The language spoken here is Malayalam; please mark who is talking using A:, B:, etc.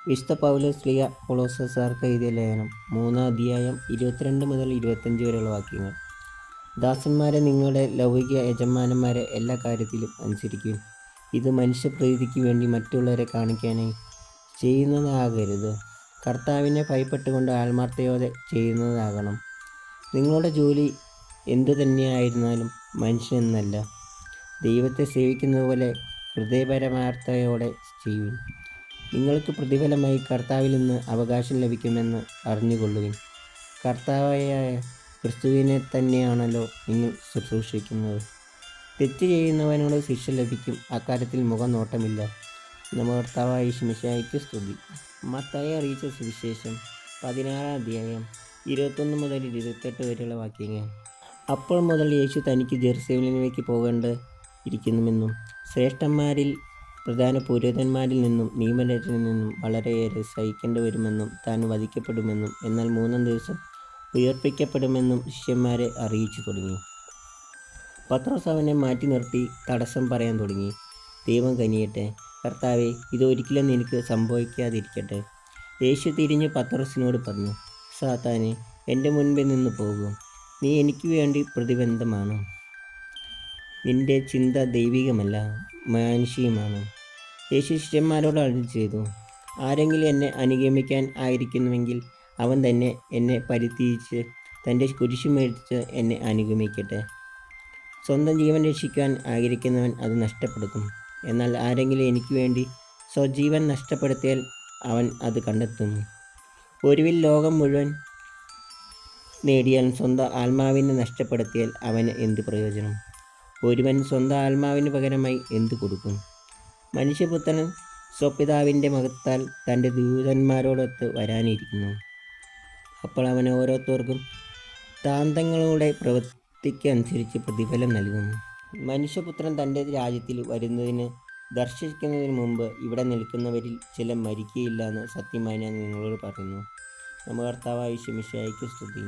A: വിശുദ്ധ പൗലോസ് ശ്ലീഹ കൊളോസ്യർക്കാർക്ക് എഴുതിയ ലേഖനം 3-ാം അധ്യായം 22 മുതൽ 25 വരെയുള്ള വാക്യങ്ങൾ. ദാസന്മാരെ, നിങ്ങളുടെ ലൗകിക യജമാനന്മാരെ എല്ലാ കാര്യത്തിലും അനുസരിക്കുവിൻ. ഇത് മനുഷ്യപ്രീതിക്ക് വേണ്ടി മറ്റുള്ളവരെ കാണിക്കാനായി ചെയ്യുന്നതാകരുത്, കർത്താവിനെ ഭയപ്പെട്ടുകൊണ്ട് ആത്മാർത്ഥതയോടെ ചെയ്യുന്നതാകണം. നിങ്ങളുടെ ജോലി എന്തു തന്നെയായിരുന്നാലും മനുഷ്യനെന്നല്ല, ദൈവത്തെ സേവിക്കുന്നത് പോലെ ഹൃദയപരമാർത്ഥതയോടെ ചെയ്യുവിൻ. നിങ്ങൾക്ക് പ്രതിഫലമായി കർത്താവിൽ നിന്ന് അവകാശം ലഭിക്കുമെന്ന് അറിഞ്ഞുകൊള്ളുവിൻ. കർത്താവായ ക്രിസ്തുവിനെ തന്നെയാണല്ലോ നിങ്ങൾ ശുശ്രൂഷിക്കുന്നത്. തെറ്റ് ചെയ്യുന്നവനോട് ശിക്ഷ ലഭിക്കും, അക്കാര്യത്തിൽ മുഖം നോട്ടമില്ല. നമ്മുടെ കർത്താവായ യേശു മിശിഹായ്ക്ക് സ്തുതി. മത്തായി അറിയിച്ച സുവിശേഷം 16-ാം അധ്യായം 21 മുതൽ 28 വരെയുള്ള വാക്യങ്ങൾ. അപ്പോൾ മുതൽ യേശു തനിക്ക് ജെറുസലേമിലേക്ക് പോകേണ്ടിയിരിക്കുന്നുവെന്നും ശ്രേഷ്ഠന്മാരിൽ പ്രധാന പുരോഹിതന്മാരിൽ നിന്നും നിയമജ്ഞരിൽ നിന്നും വളരെയേറെ സഹിക്കേണ്ടി വരുമെന്നും താൻ വധിക്കപ്പെടുമെന്നും എന്നാൽ 3-ാം ദിവസം ഉയർപ്പിക്കപ്പെടുമെന്നും ശിഷ്യന്മാരെ അറിയിച്ചു തുടങ്ങി. പത്രോസ് അവനെ മാറ്റി നിർത്തി തടസ്സം പറയാൻ തുടങ്ങി. ദൈവം കനിയട്ടെ, കർത്താവേ, ഇതൊരിക്കലും നിനക്ക് സംഭവിക്കാതിരിക്കട്ടെ. യേശു തിരിഞ്ഞ് പത്രോസിനോട് പറഞ്ഞു, സാത്താനെ, എൻ്റെ മുൻപിൽ നിന്ന് പോകും. നീ എനിക്ക് വേണ്ടി പ്രതിബന്ധമാണ്. നിന്റെ ചിന്ത ദൈവികമല്ല, മാനുഷികമാണ്. യേശു ശിഷ്യന്മാരോട് അരുളി ചെയ്തു, ആരെങ്കിലും എന്നെ അനുഗമിക്കാൻ ആയിരിക്കുന്നുവെങ്കിൽ അവൻ തന്നെ എന്നെ പരിത്യജിച്ച് തൻ്റെ കുരിശുമേടിച്ച് എന്നെ അനുഗമിക്കട്ടെ. സ്വന്തം ജീവൻ രക്ഷിക്കാൻ ആഗ്രഹിക്കുന്നവൻ അത് നഷ്ടപ്പെടുത്തും. എന്നാൽ ആരെങ്കിലും എനിക്ക് വേണ്ടി സ്വജീവൻ നഷ്ടപ്പെടുത്തിയാൽ അവൻ അത് കണ്ടെത്തും. ഒടുവിൽ ലോകം മുഴുവൻ നേടിയാൽ സ്വന്തം ആത്മാവിനെ നഷ്ടപ്പെടുത്തിയാൽ അവന് എന്ത് പ്രയോജനം? ഒരുവൻ സ്വന്തം ആത്മാവിന് പകരമായി എന്തു കൊടുക്കും? മനുഷ്യപുത്രൻ സ്വപിതാവിൻ്റെ മഹത്വത്താൽ തൻ്റെ ദൂതന്മാരോടൊത്ത് വരാനിരിക്കുന്നു. അപ്പോൾ അവൻ ഓരോരുത്തർക്കും താന്തങ്ങളുടെ പ്രവൃത്തിക്ക് അനുസരിച്ച് പ്രതിഫലം നൽകും. മനുഷ്യപുത്രൻ തൻ്റെ രാജ്യത്തിൽ വരുന്നതിന് ദർശിക്കുന്നതിന് മുമ്പ് ഇവിടെ നിൽക്കുന്നവരിൽ ചില മരിക്കുകയില്ല എന്ന് സത്യമായി ഞാൻ നിങ്ങളോട് പറയുന്നു. നമ്മുടെ കർത്താവായ യേശു മിശിഹായ്ക്ക് സ്തുതി.